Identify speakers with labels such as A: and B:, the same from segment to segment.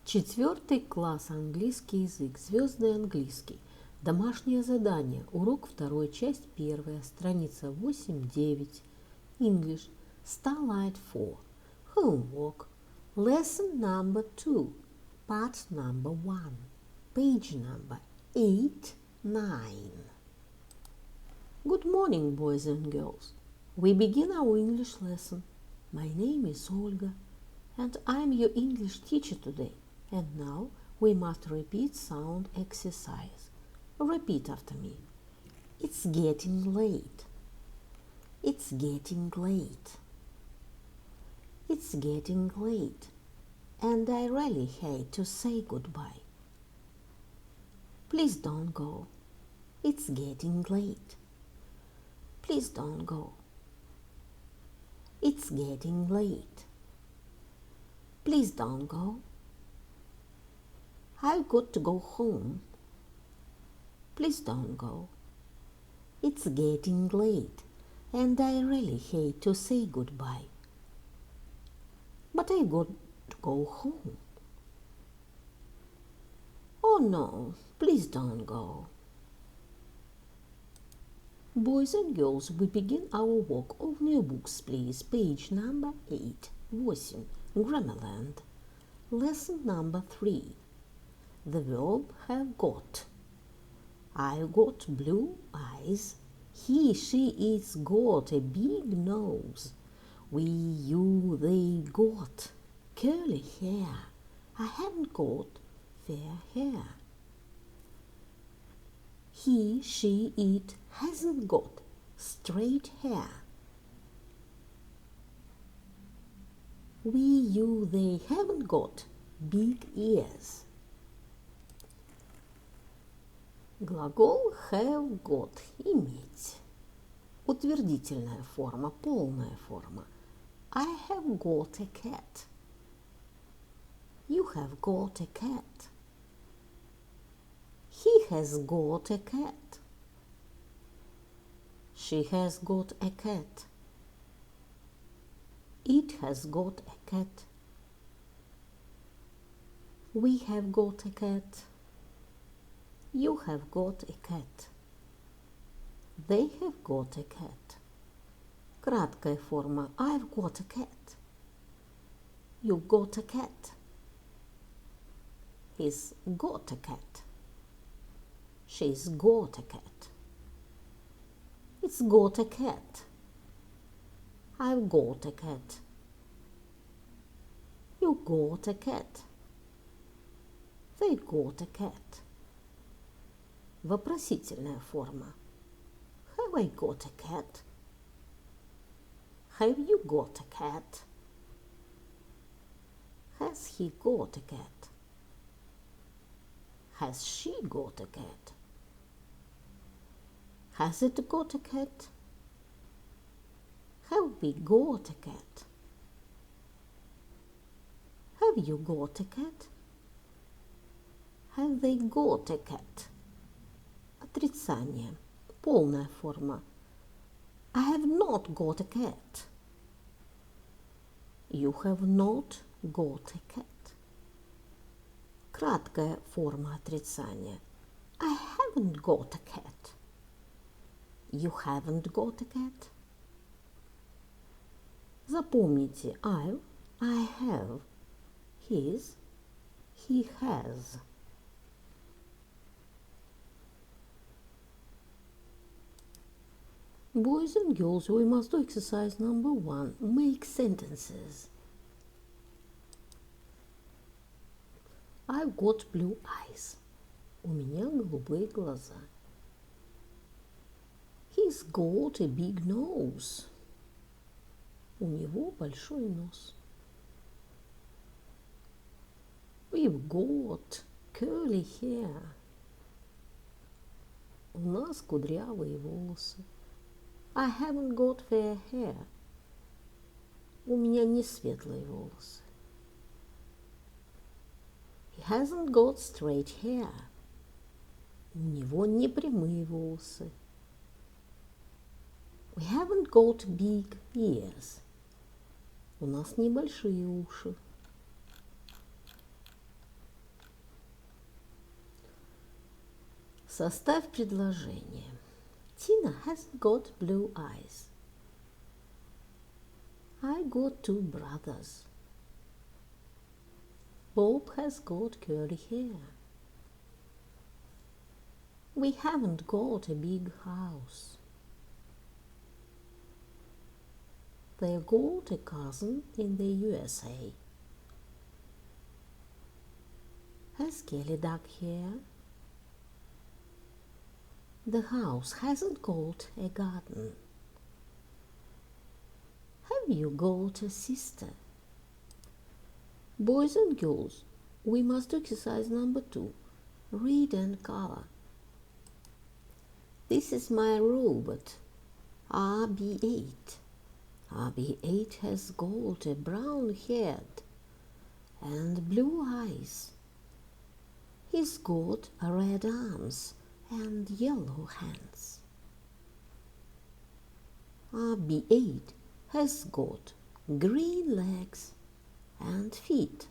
A: Четвертый класс, английский язык, Звездный английский. Домашнее задание. Урок 2, часть 1, страница 8-9. English. Starlight 4. Homework. Lesson number 2. Part number 1. Page number 8-9. Good morning, boys and girls. We begin our English lesson. My name is Olga, and I'm your English teacher today. And now we must repeat sound exercise. Repeat after me. It's getting late. It's getting late. It's getting late, and I really hate to say goodbye. Please don't go. It's getting late. Please don't go. It's getting late. Please don't go. I've got to go home. Please don't go. It's getting late, and I really hate to say goodbye. But I got to go home. Oh no, please don't go. Boys and girls, we begin our work. Open your books, please. Page number 8, 8, Grammarland. Lesson number 3. The verb have got. I've got blue eyes. He, she, it's got a big nose. We, you, they got curly hair. I haven't got fair hair. He, she, it hasn't got straight hair. We, you, they haven't got big ears. Глагол have got – иметь. Утвердительная форма, полная форма. I have got a cat. You have got a cat. He has got a cat. She has got a cat. It has got a cat. We have got a cat. You have got a cat. They have got a cat. Краткая форма I've got a cat. You've got a cat. He's got a cat. She's got a cat. It's got a cat. I've got a cat. You got a cat. They got a cat. Вопросительная форма. Have I got a cat? Have you got a cat? Has he got a cat? Has she got a cat? Has it got a cat? Have we got a cat? Have you got a cat? Have they got a cat? Отрицание. Полная форма. I have not got a cat. You have not got a cat. Краткая форма отрицания. I haven't got a cat. You haven't got a cat. Запомните I have, his, he has. Boys and girls, we must do exercise number 1. Make sentences. I've got blue eyes. У меня голубые глаза. He's got a big nose. У него большой нос. We've got curly hair. У нас кудрявые волосы. I haven't got fair hair. У меня не светлые волосы. He hasn't got straight hair. У него не прямые волосы. We haven't got big ears. У нас небольшие уши. Составь предложение. Tina hasn't got blue eyes. I got two brothers. Bob has got curly hair. We haven't got a big house. They've got a cousin in the USA. Has Kelly dark hair? The house hasn't got a garden. Have you got a sister? Boys and girls, we must do exercise number 2. Read and color. This is my robot, RB8. RB8 has got a brown head and blue eyes. He's got red arms and yellow hands. RB8 has got green legs and feet.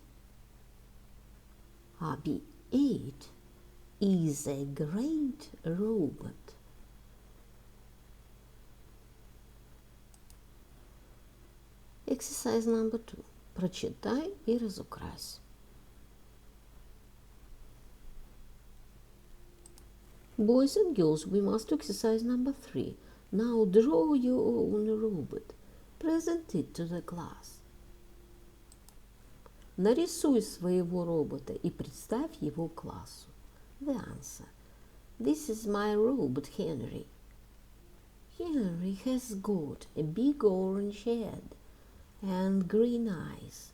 A: RB8 is a great robot. Exercise number 2. Прочитай и разукрась. Boys and girls, we must do exercise number 3. Now draw your own robot. Present it to the class. Нарисуй своего робота и представь его классу. The answer. This is my robot Henry. Henry has got a big orange head and green eyes.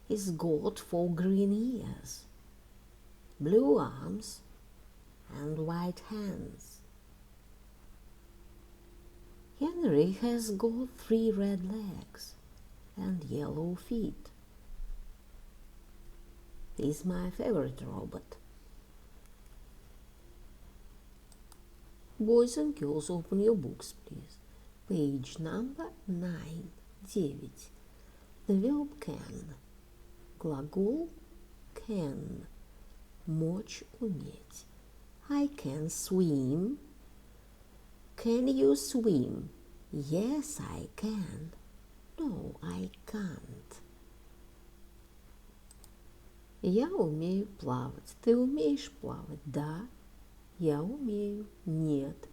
A: He's got 4 green ears, blue arms and white hands. Henry has got 3 red legs and yellow feet. He's my favorite robot. Boys and girls, open your books, please. Page number 9. The verb can. Глагол can. Мочь, уметь. I can swim. Can you swim? Yes, I can. No, I can't. Я умею плавать. Ты умеешь плавать? Да, я умею. Нет,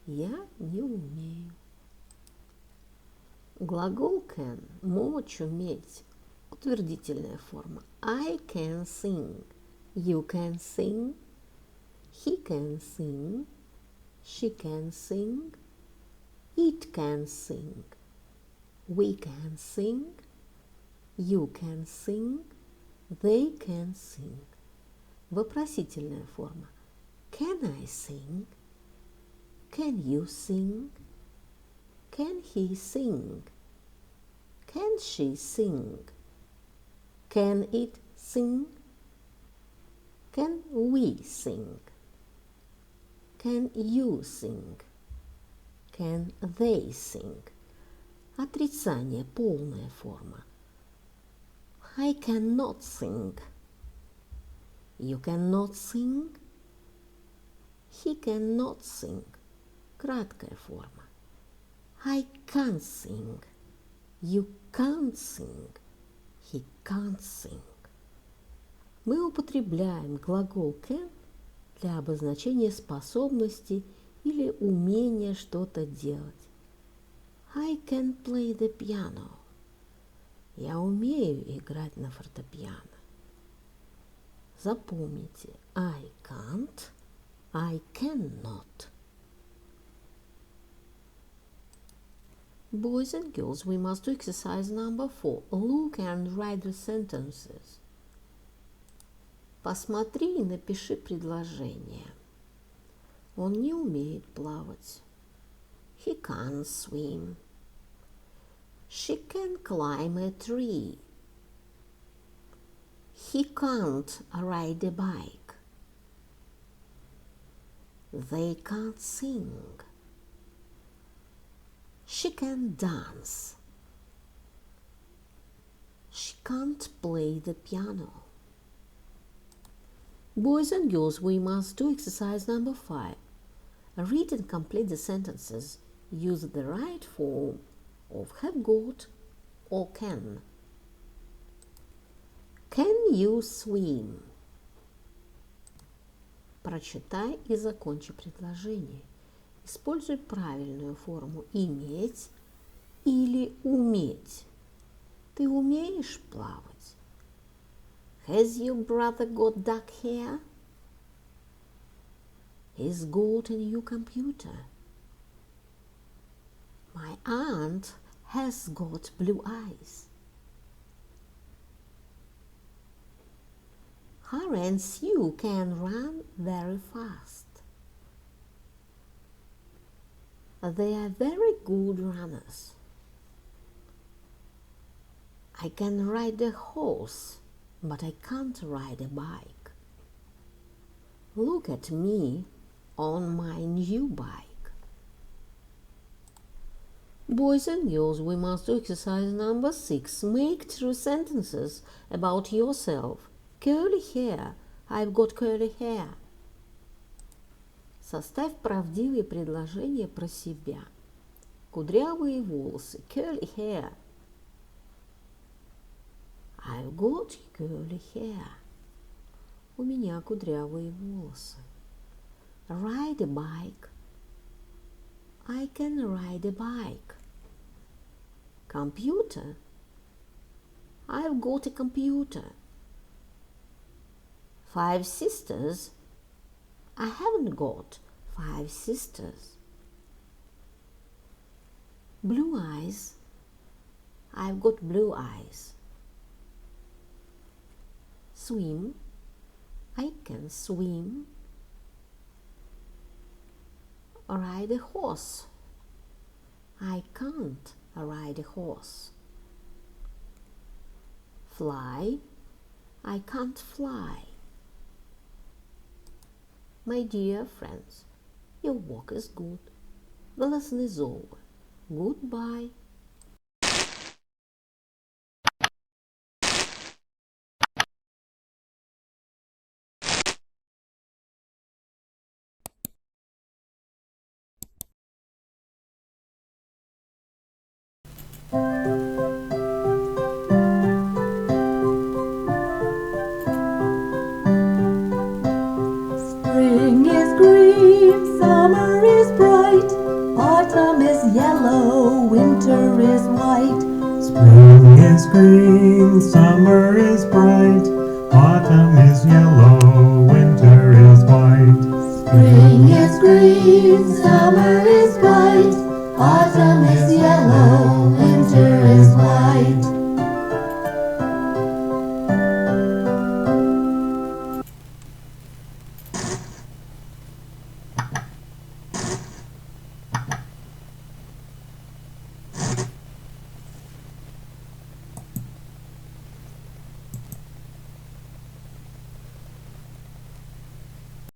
A: я не умею. Глагол can. Мочь, уметь. Утвердительная форма. I can sing. You can sing. He can sing. She can sing. It can sing. We can sing. You can sing. They can sing. Вопросительная форма. Can I sing? Can you sing? Can he sing? Can she sing? Can it sing? Can we sing? Can you sing? Can they sing? Отрицание, полная форма. I cannot sing. You cannot sing. He cannot sing. Краткая форма. I can't sing. You can't sing. He can't sing. Мы употребляем глагол can для обозначения способности или умения что-то делать. I can play the piano. Я умею играть на фортепиано. Запомните, I can't, I cannot. Boys and girls, we must do exercise number 4. Look and write the sentences. Посмотри и напиши предложение. Он не умеет плавать. He can't swim. She can climb a tree. He can't ride a bike. They can't sing. She can dance. She can't play the piano. Boys and girls, we must do exercise number 5. Read and complete the sentences. Use the right form of have got or can. Can you swim? Прочитай и закончи предложение. Используй правильную форму иметь или уметь. Ты умеешь плавать? Has your brother got dark hair? He's got a new computer. My aunt has got blue eyes. Her and Sue can run very fast. They are very good runners. I can ride a horse, but I can't ride a bike. Look at me on my new bike. Boys and girls, we must do exercise number 6. Make true sentences about yourself. Curly hair. I've got curly hair. Составь правдивые предложения про себя. Кудрявые волосы. Curly hair. I've got curly hair. У меня кудрявые волосы. Ride a bike. I can ride a bike. Computer. I've got a computer. 5 sisters. I haven't got 5 sisters. Blue eyes. I've got blue eyes. Swim. I can swim. Ride a horse. I can't ride a horse. Fly. I can't fly. My dear friends, your work is good. The lesson is over. Goodbye.
B: Spring is green, summer is bright, autumn is yellow, winter is white.
C: Spring is green, summer is bright, autumn is yellow, winter is white.
B: Spring is green, summer is bright, autumn is yellow,